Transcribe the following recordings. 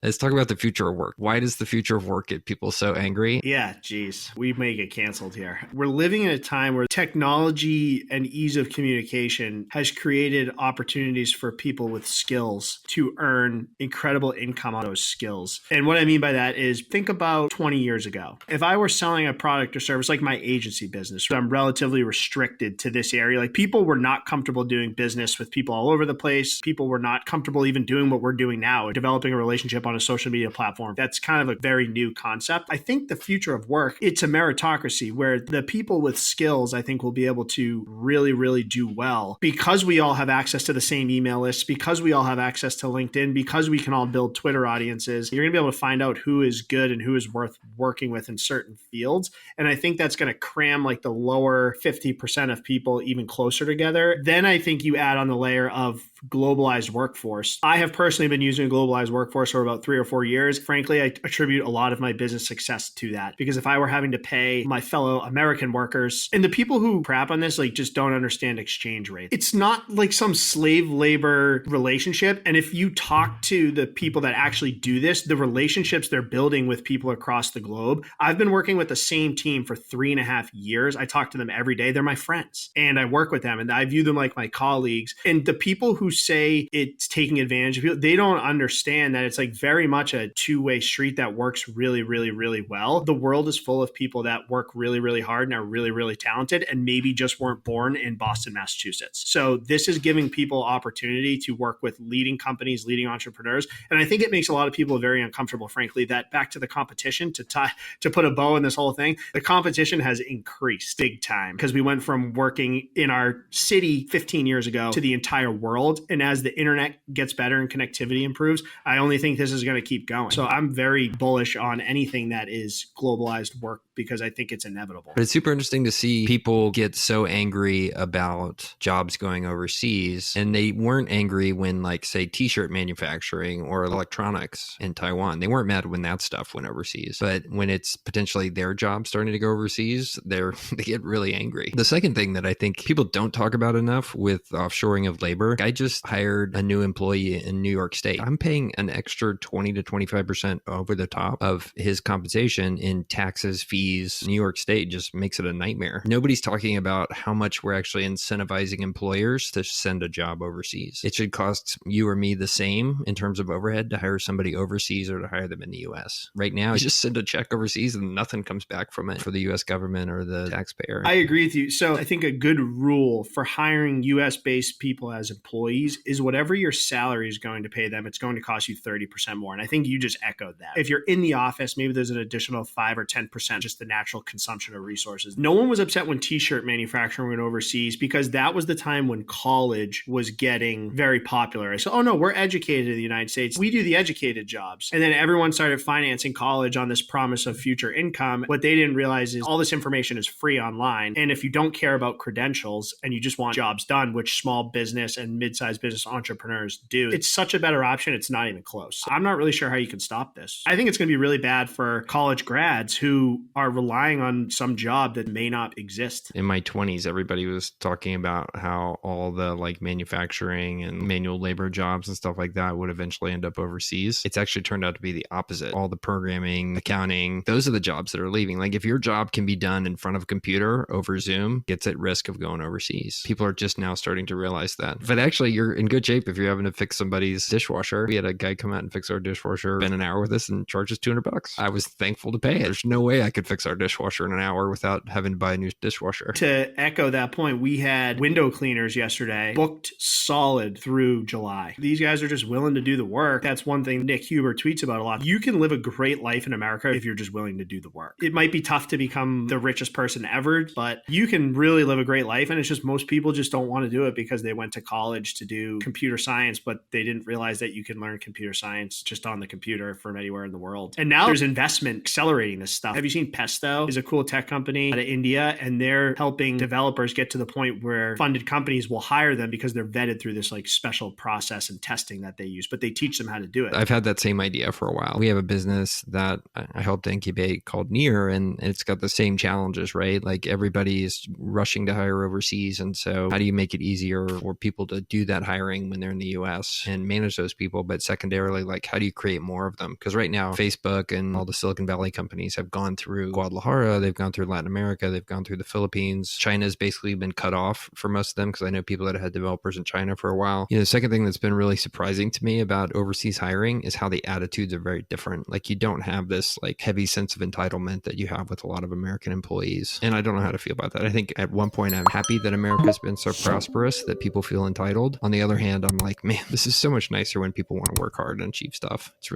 Let's talk about the future of work. Why does the future of work get people so angry? Yeah, geez, we may get canceled here. We're living in a time where technology and ease of communication has created opportunities for people with skills to earn incredible income on those skills. And what I mean by that is think about 20 years ago. If I were selling a product or service like my agency business, I'm relatively restricted to this area. Like people were not comfortable doing business with people all over the place. People were not comfortable even doing what we're doing now, developing a relationship on a social media platform. That's kind of a very new concept. I think the future of work, it's a meritocracy where the people with skills, I think, will be able to really, really do well because we all have access to the same email lists, because we all have access to LinkedIn, because we can all build Twitter audiences. You're going to be able to find out who is good and who is worth working with in certain fields. And I think that's going to cram like the lower 50% of people even closer together. Then I think you add on the layer of globalized workforce. I have personally been using a globalized workforce for about 3 or 4 years. Frankly, I attribute a lot of my business success to that because if I were having to pay my fellow American workers, and the people who crap on this like just don't understand exchange rate. It's not like some slave labor relationship. And if you talk to the people that actually do this, the relationships they're building with people across the globe. I've been working with the same team for 3.5 years. I talk to them every day. They're my friends and I work with them and I view them like my colleagues. And the people who say it's taking advantage of people, they don't understand that it's like very much a two-way street that works really, really, really well. The world is full of people that work really, really hard and are really, really talented and maybe just weren't born in Boston, Massachusetts. So this is giving people opportunity to work with leading companies, leading entrepreneurs. And I think it makes a lot of people very uncomfortable, frankly, that back to the competition to put a bow in this whole thing, the competition has increased big time because we went from working in our city 15 years ago to the entire world. And as the internet gets better and connectivity improves, I only think this is going to keep going. So I'm very bullish on anything that is globalized work because I think it's inevitable. But it's super interesting to see people get so angry about jobs going overseas. And they weren't angry when, like, say, t-shirt manufacturing or electronics in Taiwan. They weren't mad when that stuff went overseas. But when it's potentially their job starting to go overseas, they get really angry. The second thing that I think people don't talk about enough with offshoring of labor, I just hired a new employee in New York State. I'm paying an extra 20 to 25% over the top of his compensation in taxes, fees. New York State just makes it a nightmare. Nobody's talking about how much we're actually incentivizing employers to send a job overseas. It should cost you or me the same in terms of overhead to hire somebody overseas or to hire them in the US. Right now, you just send a check overseas and nothing comes back from it for the US government or the taxpayer. I agree with you. So I think a good rule for hiring US-based people as employees is whatever your salary is going to pay them, it's going to cost you 30% more. And I think you just echoed that. If you're in the office, maybe there's an additional 5 or 10%, just the natural consumption of resources. No one was upset when t-shirt manufacturing went overseas because that was the time when college was getting very popular. So, oh no, we're educated in the United States. We do the educated jobs. And then everyone started financing college on this promise of future income. What they didn't realize is all this information is free online. And if you don't care about credentials and you just want jobs done, which small business and mid-sized business entrepreneurs do, it's such a better option. It's not even close. I'm not really sure how you can stop this. I think it's going to be really bad for college grads who are relying on some job that may not exist. In my 20s, everybody was talking about how all the like manufacturing and manual labor jobs and stuff like that would eventually end up overseas. It's actually turned out to be the opposite. All the programming, accounting, those are the jobs that are leaving. Like if your job can be done in front of a computer over Zoom, it's at risk of going overseas. People are just now starting to realize that. But actually, you're in good shape if you're having to fix somebody's dishwasher. We had a guy come out and fix our dishwasher, spend an hour with us and charge us $200. I was thankful to pay it. There's no way I could fix our dishwasher in an hour without having to buy a new dishwasher. To echo that point, we had window cleaners yesterday booked solid through July. These guys are just willing to do the work. That's one thing Nick Huber tweets about a lot. You can live a great life in America if you're just willing to do the work. It might be tough to become the richest person ever, but you can really live a great life. And it's just most people just don't want to do it because they went to college to do computer science, but they didn't realize that you can learn computer science just on the computer from anywhere in the world. And now there's investment accelerating this stuff. Have you seen Pesto is a cool tech company out of India, and they're helping developers get to the point where funded companies will hire them because they're vetted through this like special process and testing that they use, but they teach them how to do it. I've had that same idea for a while. We have a business that I helped incubate called Near, and it's got the same challenges, right? Like everybody is rushing to hire overseas. And so how do you make it easier for people to do that hiring when they're in the US and manage those people? But secondarily, like how do you create more of them? Because right now, Facebook and all the Silicon Valley companies have gone through Guadalajara, they've gone through Latin America, they've gone through the Philippines. China's basically been cut off for most of them because I know people that have had developers in China for a while. The second thing that's been really surprising to me about overseas hiring is how the attitudes are very different. Like you don't have this like heavy sense of entitlement that you have with a lot of American employees. And I don't know how to feel about that. I think at one point I'm happy that America's been so prosperous that people feel entitled. On the other hand, I'm like, man, this is so much nicer when people want to work hard and achieve stuff. It's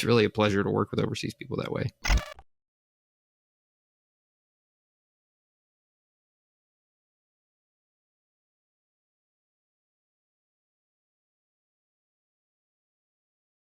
really a pleasure to work with overseas people that way.